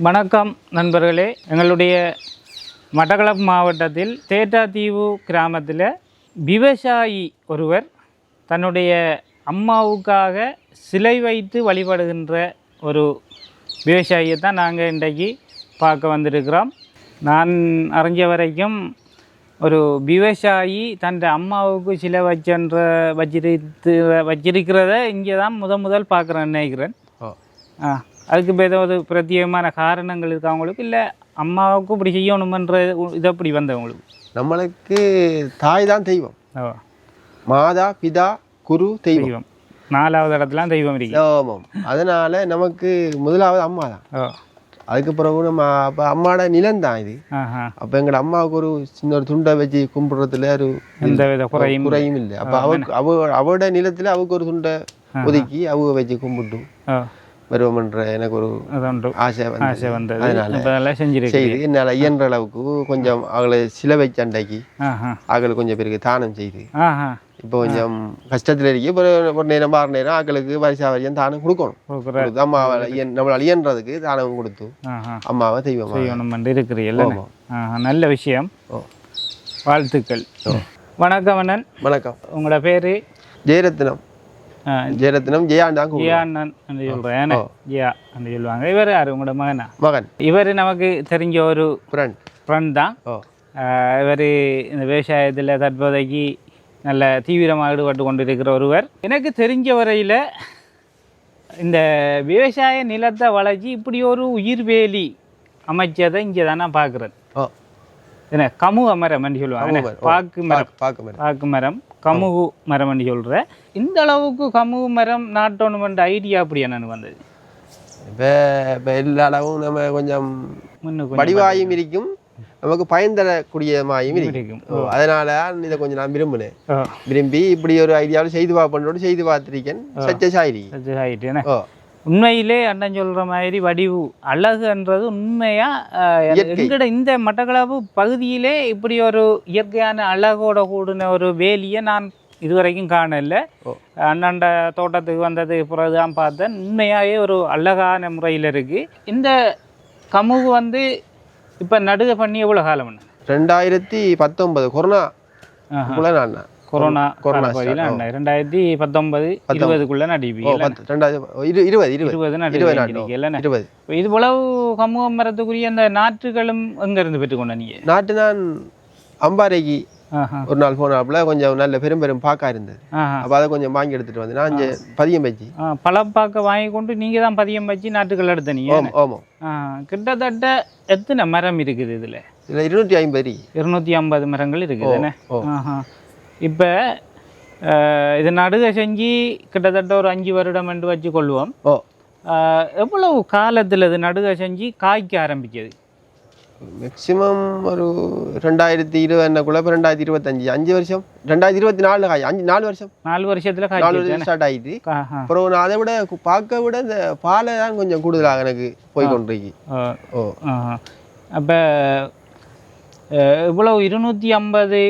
வணக்கம் நண்பர்களே. எங்களுடைய மட்டக்களப்பு மாவட்டத்தில் தேட்டாத்தீவு கிராமத்தில் விவசாயி ஒருவர் தன்னுடைய அம்மாவுக்காக சிலை வைத்து வழிபடுகின்ற ஒரு விவசாயியை தான் நாங்கள் இன்றைக்கு பார்க்க வந்திருக்கிறோம். நான் அறிஞ்ச வரைக்கும் ஒரு விவசாயி தன் அம்மாவுக்கு சிலை வச்சிருக்கிறத இங்கே தான் முதல் பார்க்குறேன்னு நினைக்கிறேன். அதுக்கு இப்போ ஏதாவது பிரத்யேகமான காரணங்கள் இருக்கா அவங்களுக்கு, இல்லை அம்மாவுக்கும் இப்படி செய்யணுமன்ற இது அப்படி வந்தவங்களுக்கு? நம்மளுக்கு தாய் தான் தெய்வம். மாதா பிதா குரு தெய்வம். 4வது இடத்துலாம் தெய்வம் இருக்கு. ஆமாம். அதனால நமக்கு முதலாவது அம்மா தான். அதுக்கு பிறகு நம்ம அப்போ அம்மாவோட நிலம் தான் இது. அப்போ எங்களோட அம்மாவுக்கு ஒரு சின்ன ஒரு துண்டை வச்சு கும்பிடுறதுல ஒரு எந்த வித குறையும் இல்லை. அப்போ அவரோட நிலத்தில் அவருக்கு ஒரு துண்டை ஒதுக்கி அவங்க வச்சு கும்பிட்டு வருவோம்ன்ற எனக்கு ஒரு ஆசை வந்தது. அதனால செய்து என்னால் இயன்ற அளவுக்கு கொஞ்சம் அவளை சிலை வச்சு அண்டைக்கு ஆக்களுக்கு கொஞ்சம் பேருக்கு தானம் செய்து இப்போ கொஞ்சம் கஷ்டத்தில் இருக்கு. ஒரு நேரம் 6 நேரம் ஆக்களுக்கு வருஷா வரையும் தானம் கொடுக்கணும். அம்மாவை நம்மளால் இயன்றதுக்கு தானம் கொடுத்து அம்மாவை தெய்வம் இருக்கிறீர்கள். நல்ல விஷயம், வாழ்த்துக்கள். வணக்கம் அண்ணன். வணக்கம். உங்களோட பேரு? ஜெயரத்னம். ஜெயரத்னம் ஜெயாண்ணன் சொல்றேன். ஜெயா சொல்லுவாங்க. இவர் யாரு? உங்களோட மகன். இவர் நமக்கு தெரிஞ்ச ஒரு ஃப்ரெண்ட் தான். இவர் இந்த விவசாயத்தில் தற்போதைக்கு நல்ல தீவிரமாக ஈடுபட்டு கொண்டிருக்கிற ஒருவர். எனக்கு தெரிஞ்ச வரையில் இந்த விவசாய நிலத்தை வளர்ச்சி இப்படி ஒரு உயிர்வேலி அமைச்சதை இங்கே தான் நான் பார்க்குறேன். என்ன கமுக மரம் என்று சொல்லுவாங்க. பாக்கு மரம் கமுகு மரம் என்று சொல்கிற இந்த அளவுக்கு கமுகு மரம் நாட்டணுமென்ற ஐடியா அப்படி என்னன்னு வந்தது? இப்போ எல்லா அளவும் நம்ம கொஞ்சம் வடிவாயும் இருக்கும், நமக்கு பயன் தரக்கூடியமாயும் இருக்கும். அதனால இதை கொஞ்சம் நான் விரும்பி இப்படி ஒரு ஐடியாவில் செய்து பார்த்துருக்கேன். சக்சஸ் ஆயிட்டேன். உண்மையிலே அண்ணன் சொல்கிற மாதிரி வடிவு அழகுன்றது உண்மையாக எங்கட இந்த மட்டக்களப்பு பகுதியிலே இப்படி ஒரு இயற்கையான அழகோட கூடின ஒரு வேலியை நான் இதுவரைக்கும் காணல. அண்ணாண்ட தோட்டத்துக்கு வந்தது பிறகுதான் பார்த்தேன். உண்மையாகவே ஒரு அழகான முறையில் இருக்குது. இந்த கமுகு வந்து இப்போ நடுக பண்ணி எவ்வளோ காலம்? 2019 கொரோனா. கொரோனா 2019-20 நடிப்பி. இது போலவு கமுக மரத்துக்குரிய அந்த நாற்றுகளும் எங்க இருந்து பெற்றுக்கொண்ட நீங்க? நாட்டு நான் அம்பாறைக்கு ஒரு நாள் போனாப்புல கொஞ்சம் நல்ல பெரும் பாக்கா இருந்தது. அப்ப அதை கொஞ்சம் வாங்கி எடுத்துட்டு வந்து நான் பதியம் வச்சு பழப்பாக்க வாங்கி கொண்டு நீங்க தான் பதியம் வச்சு நாற்றுகள் எடுத்தீங்க. கிட்டத்தட்ட எத்தனை மரம் இருக்குது இதுல? 250 மரங்கள் இருக்குது. இப்போ இது நடுக செஞ்சு கிட்டத்தட்ட ஒரு 5 வருடம் என்று வச்சு கொள்வோம். எவ்வளவு காலத்தில் இது நடுக செஞ்சு காய்க்க ஆரம்பிச்சது? மேக்சிமம் ஒரு 2020 என்னக்குள்ள 2025 5 வருஷம் 2024 காய் 4 வருஷம் 4 வருஷத்தில் ஸ்டார்ட் ஆகிட்டு அப்புறம் அதை விட பார்க்க விட இந்த பாலை தான் கொஞ்சம் கூடுதலாக எனக்கு போய் கொண்டிருக்கு. அப்போ இவ்வளவு 250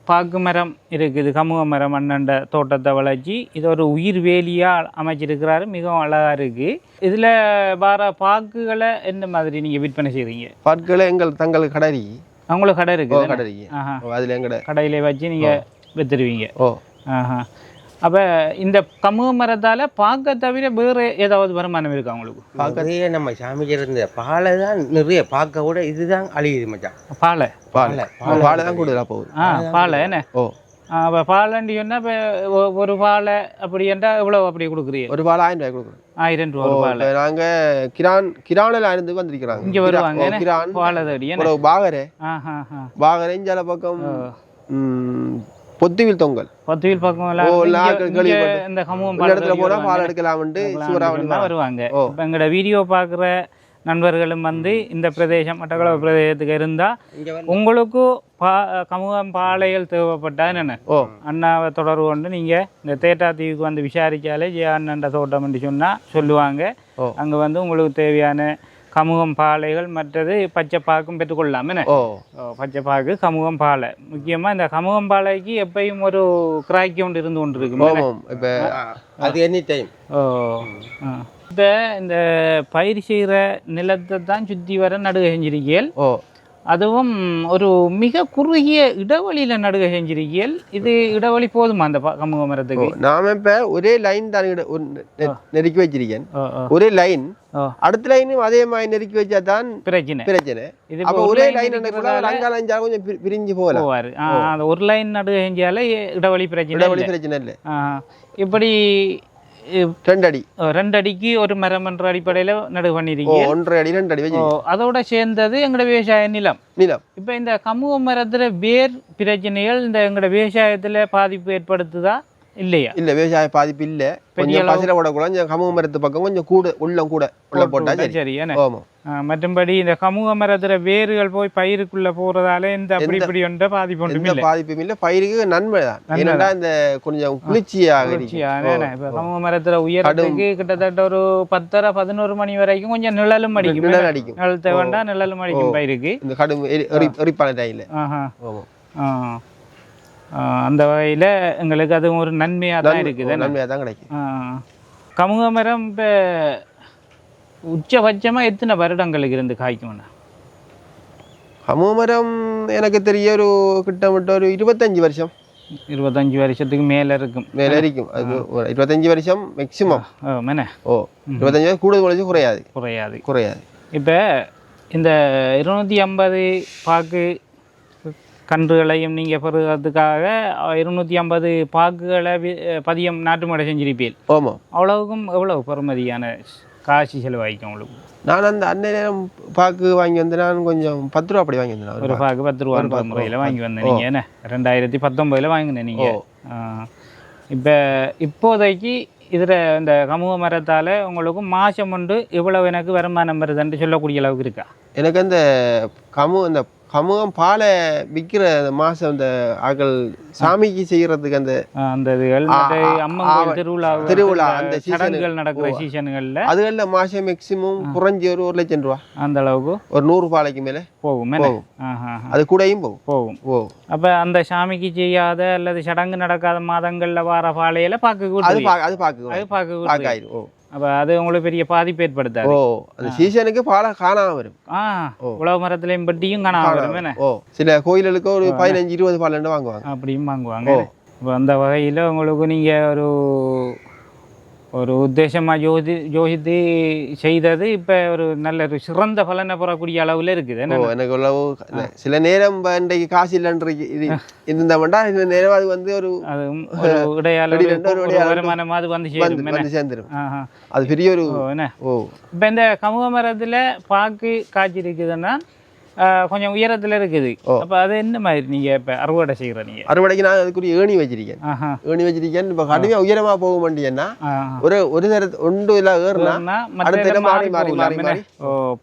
பாக்கு மரம் இருக்குது, கமுக மரம் அண்ணண்ட தோட்டத்தை வளர்ச்சி இது ஒரு உயிர் வேலியாக அமைச்சிருக்கிறாரு. மிகவும் அழகாக இருக்குது. இதில் வர பாக்குகளை எந்த மாதிரி நீங்கள் விற்பனை செய்கிறீங்க? பாக்குகளை தங்களுக்கு கடை அவங்களுக்கு கடை இருக்குது. கடை அதில் எங்கட கடையில் வச்சு நீங்கள் விற்றுருவீங்க. அப்போ இந்த கமுக மரத்தால் பார்க்க தவிர வேறு ஏதாவது வருமானம் இருக்கா உங்களுக்கு? பார்க்கறதே நம்ம சாமிக்கிற இந்த பாலை தான் நிறைய பார்க்க கூட இதுதான் அழியுது மச்சான். பாலை தான் கூடுதலாக போகுது. பாலை என்ன? அப்போ பாலைன்னு சொன்னால் இப்போ ஒரு பாலை அப்படி என்றால் எவ்வளோ அப்படி கொடுக்குறீங்க? ஒரு பாலை 1000 ரூபாய் கொடுக்குறோம். 1000 ரூபா பாலை. நாங்கள் கிரானில் இருந்து வந்திருக்கிறாங்க. இங்கே வருவாங்க கிரான் பாலை தடி பாகரே இஞ்சால பக்கம் பொத்துவில் தொங்கல் பக்கம் இந்த கமுகம் பால் எடுக்கலாம்னு வருவாங்க. இப்போ எங்களோட வீடியோ பார்க்குற நண்பர்களும் வந்து இந்த பிரதேசம் மட்டக்களப்பு பிரதேசத்துக்கு இருந்தால் உங்களுக்கு கமுகம் பாலைகள் தேவைப்பட்டா என்னென்ன அண்ணாவை தொடர்பு கொண்டு நீங்கள் இந்த தேட்டாத்தீவுக்கு வந்து விசாரிச்சாலே அண்ணன் தோட்டம் என்று சொன்னால் சொல்லுவாங்க. அங்கே வந்து உங்களுக்கு தேவையான கமுகம் பாலைகள் மற்றது பச்சை பாக்கும் பெற்றுக்கொள்ளலாம். என்ன பச்சை பாக்கு கமுகம் பாலை முக்கியமாக இந்த கமுகம் பாலைக்கு எப்பயும் ஒரு கிராக்கி ஒன்று இருந்து கொண்டு இருக்கு. அது எனி டைம் இப்போ இந்த பயிர் செய்கிற நிலத்தை தான் சுற்றி வர நடுகை செஞ்சிருக்கீள். அதுவும் ஒரு மிக குறுகிய இடைவெளியில நடுகை செஞ்சிருக்கீள். இது இடைவெளி போதுமா அந்த கமுக மரத்துக்கு? நாம இப்ப ஒரே லைன் தான் நெருக்கி வச்சிருக்கேன். ஒரே லைன் அடுத்த லைனும் அதே மாதிரி நெருக்கி வச்சா தான் பிரச்சனை. அப்ப ஒரே லைன் கொஞ்சம் பிரிஞ்சு போவாரு. அந்த ஒரு லைன் நடுகை செஞ்சாலே இடைவெளி பிரச்சனை இல்லை. இப்படி 2 அடி 2 அடிக்கு ஒரு மரம் என்ற அடிப்படையில நடுவு பண்ணிருக்கீங்க. 1.5 அடி 2 அடி வச்சு அதோட சேர்ந்தது எங்களோட விவசாய நிலம். இப்ப இந்த கமுக மரத்துல வேர் பிரச்சனைகள் இந்த எங்களோட விவசாயத்துல பாதிப்பு ஏற்படுத்துதா இல்லையா? இல்ல, விவசாய பாதிப்பு இல்ல. கொஞ்சம் பசில கூட கமுக மரத்து பக்கம் கொஞ்சம் கூட உள்ள போட்டா சரி. மற்றபடி இந்த கமுக மரத்துல வேர்கள் போய் பயிருக்குள்ள போறதால இந்த அப்படி இப்படி ஒன்ற பாதிப்பும் இல்ல. பயிருக்கு நன்மை தான். ஏன்னா இந்த கொஞ்சம் குளிர்ச்சியாக கமுக மரத்துல உயரத்துக்கு கிட்டத்தட்ட ஒரு 10-11 மணி வரைக்கும் கொஞ்சம் நிழலும் அடிக்கும். நிழல் தேவைண்டா நிழலும் அடிக்கும் பயிருக்கு இந்த கடும் எரிப்பான டைம்ல. அந்த வகையில் எங்களுக்கு அது ஒரு நன்மையாக தான் இருக்குது. நன்மையாக தான் கிடைக்கும். கமுக மரம் இப்போ உச்சபட்சமாக எத்தனை வருடங்களுக்கு இருந்து காய்க்கும்ண்ணா? கமுக மரம் எனக்கு தெரிய ஒரு கிட்டத்தட்ட ஒரு 25 வருஷம். 25 வருஷத்துக்கு மேலே இருக்கும். அது 25 வருஷம் மேக்சிமம். 25 வருஷம் கூடுதல் குறையாது. இப்போ இந்த 250 பாக்கு கன்றுகளையும் நீங்கள் பெறுறதுக்காக 250 பாக்குகளை பதியம் நாட்டு மாடை செஞ்சிருப்பீள். அவ்வளவுக்கும் எவ்வளவு பெறுமதியான காசு செலவாய்க்கும் உங்களுக்கு? நான் அந்த அந்நேரம் பாக்கு வாங்கி வந்து நான் கொஞ்சம் 10 ரூபா அப்படி வாங்கி வந்தேன். ஒரு பாக்கு 10 ரூபா முறையில் வாங்கி வந்தேன். நீங்கள் என்ன 2019 வாங்கினேன் நீங்கள். இப்போதைக்கு இதில் இந்த கமுக மரத்தால் உங்களுக்கு மாதம் ஒன்று இவ்வளவு எனக்கு வருமானம் வருதுன்னு சொல்லக்கூடிய அளவுக்கு இருக்கா? எனக்கு அந்த கமுகம் பாலை விற்கிற மாதம் இந்த ஆக்கள் சாமிக்கு செய்யறதுக்கு அந்த திருவிழா அந்த சடங்குகள் நடக்கிற சீசன்களில் அதுகளில் மாதம் மேக்சிமம் குறைஞ்சி ஒரு 1 லட்சம் ரூபா அந்த அளவுக்கு ஒரு 100 பாலைக்கு மேலே போகும். அது கூடயும் போகும். அப்போ அந்த சாமிக்கு செய்யாத அல்லது சடங்கு நடக்காத மாதங்களில் வர பாலையில பாக்கு அப்போ அது உங்களுக்கு பெரிய பாதிப்பு ஏற்படுத்தாது. அந்த சீசனுக்கு பாலை காணாம வரும். உழவு மரத்துலையும் பட்டியும் காணாம வரும். சில கோயில்களுக்கு ஒரு 15-20 பால் வாங்குவாங்க. அப்படியும் வாங்குவாங்க. இப்போ அந்த வகையில் உங்களுக்கு நீங்கள் ஒரு உத்தேசமாக யோசித்து செய்தது இப்போ ஒரு நல்ல ஒரு சிறந்த பலனை பெறக்கூடிய அளவில் இருக்குது. எனக்கு உழவு சில நேரம் இன்றைக்கு காசு இல்லைன்ற இருந்தவன்டா இந்த நேரம் அது வந்து ஒரு இடையாள வருமானமாவது வந்து சேர்ந்துடும். அது பெரிய ஒரு என்ன. இப்போ இந்த கமுக மரத்தில் பாக்கு காய்ச்சி இருக்குதுன்னா கொஞ்சம் உயரத்துல இருக்குது. அப்ப அது என்ன மாதிரி நீங்க இப்ப அறுவடை செய்யற? நீங்க அறுவடைக்கு நான் அதுக்குரிய ஏணி வச்சிருக்கேன். இப்ப கடுமையா உயரமா போக மாட்டேன்னா ஒரு நேரத்து ஒன்று இல்ல ஏறினா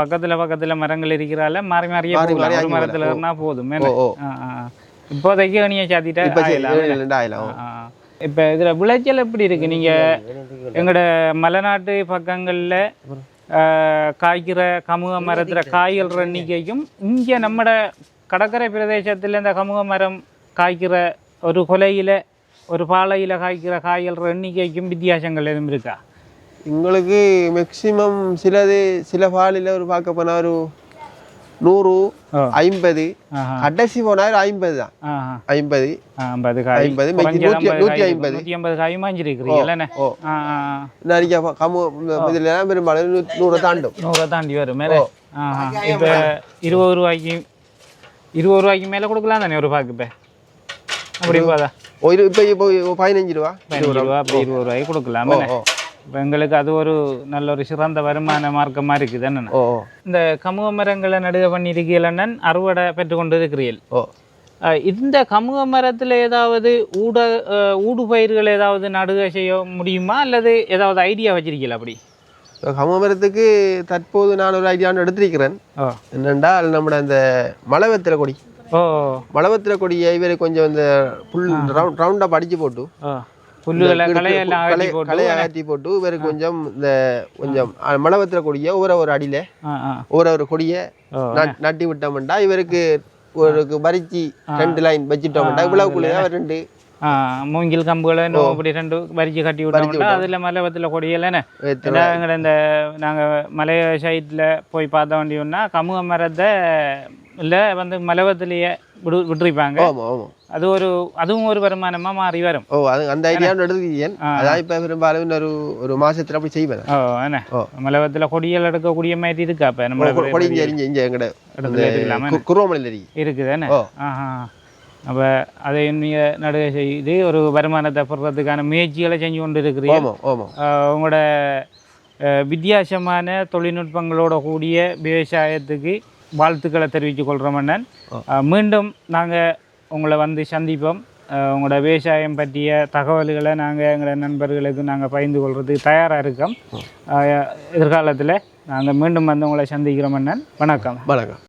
பக்கத்துல மரங்கள் இருக்கிறால மாறி மாறியே ஒரு மரத்துல ஏறினா போதும். இப்போதைக்கு ஏணியை சாத்திட்டா இப்ப இதுல விளைச்சல் எப்படி இருக்கு? நீங்க எங்களோட மலைநாட்டு பக்கங்கள்ல காய்க்கிற கமுக மரத்துல காய்கிற எண்ணிக்கைக்கும் இங்கே நம்மட கடற்கரை பிரதேசத்தில் இந்த கமுக மரம் காய்க்கிற ஒரு கொலையில ஒரு பாலையில காய்க்கிற காய்கிற எண்ணிக்கைக்கும் வித்தியாசங்கள் எதுவும் இருக்கா? உங்களுக்கு மேக்சிமம் சில பாலில் ஒரு பார்க்க போனா ஒரு 100, 50 கடைசி போனா 50 தான். 50 காய் மாஞ்சிருக்கிறீங்க. பெரும்பாலும் 100 தாண்டும். 100 தாண்டி வரும் மேலே. இப்போ 20 ரூபாய்க்கு மேலே கொடுக்கலாம் தானே ஒரு பாக்கு? இப்போ அப்படி போதா? இப்போ 15 ரூபா அப்படி 20 ரூபாய்க்கு கொடுக்கலாம். இப்போ எங்களுக்கு அது ஒரு நல்ல ஒரு சிறந்த வருமான மார்க்கமாக இருக்குது. என்னென்ன இந்த கமுக மரங்களை நடுக பண்ணியிருக்கீங்களன் அறுவடை பெற்றுக்கொண்டு இருக்கிறீர்கள். இந்த கமுக மரத்தில் ஏதாவது ஊடு பயிர்கள் ஏதாவது நடுக செய்ய முடியுமா அல்லது ஏதாவது ஐடியா வச்சிருக்கீங்களா? அப்படி கமுக மரத்துக்கு தற்போது நான் ஒரு ஐடியான்னு எடுத்திருக்கிறேன். என்னென்றால் நம்மட இந்த மலைவத்திர கொடி கொடியை இவரை கொஞ்சம் இந்த புல் ரவுண்டாக படிச்சு போட்டு களை அகற்றி போட்டு இவருக்கு கொஞ்சம் இந்த கொஞ்சம் மலவத்திர கொடியை ஒரு அடியில ஒரு கொடியை நட்டி விட்டோம்டா இவருக்கு ஒரு பறிச்சு 2 லைன் வச்சுட்டோம்டா இவ்வளவுக்குள்ளே 2 மூங்கில் கம்புகளை இப்படி 2 வரிச்சு கட்டி விட்டோம்னா அதில் மலவத்தில் கொடியலைன்னு எங்களை இந்த நாங்கள் மலை சைட்டில் போய் பார்த்த வேண்டியோன்னா கமுக மரத்தை இல்லை வந்து மலவத்திலேயே விட்டுருப்பாங்க. அதுவும் ஒரு வருமானமா மாறி வரும். அது அந்த ஐடியாவும் எடுத்துக்கீங்க. அதான் இப்போ பெரும்பாலும் ஒரு மாசத்துல அப்படி செய்வேன். என்ன மலவத்தில் கொடியல் எடுக்கக்கூடிய மாதிரி இருக்கா? இப்போ நம்ம குரோமலையில் இருக்குது என்ன? அப்போ அதை நீங்கள் நடுக செய்து ஒரு வருமானத்தை பெறுறதுக்கான முயற்சிகளை செஞ்சு கொண்டு இருக்கிறீங்க. உங்களோட வித்தியாசமான தொழில்நுட்பங்களோட கூடிய விவசாயத்துக்கு வாழ்த்துக்களை தெரிவித்துக் கொள்கிறோம் அண்ணன். மீண்டும் நாங்கள் உங்களை வந்து சந்திப்போம். உங்களோட விவசாயம் பற்றிய தகவல்களை நாங்கள் எங்களோட நண்பர்களுக்கு நாங்கள் பகிர்ந்து கொள்றதுக்கு தயாராக இருக்கோம். எதிர்காலத்தில் நாங்கள் மீண்டும் வந்து உங்களை சந்திக்கிறோம் அண்ணன். வணக்கம். வணக்கம்.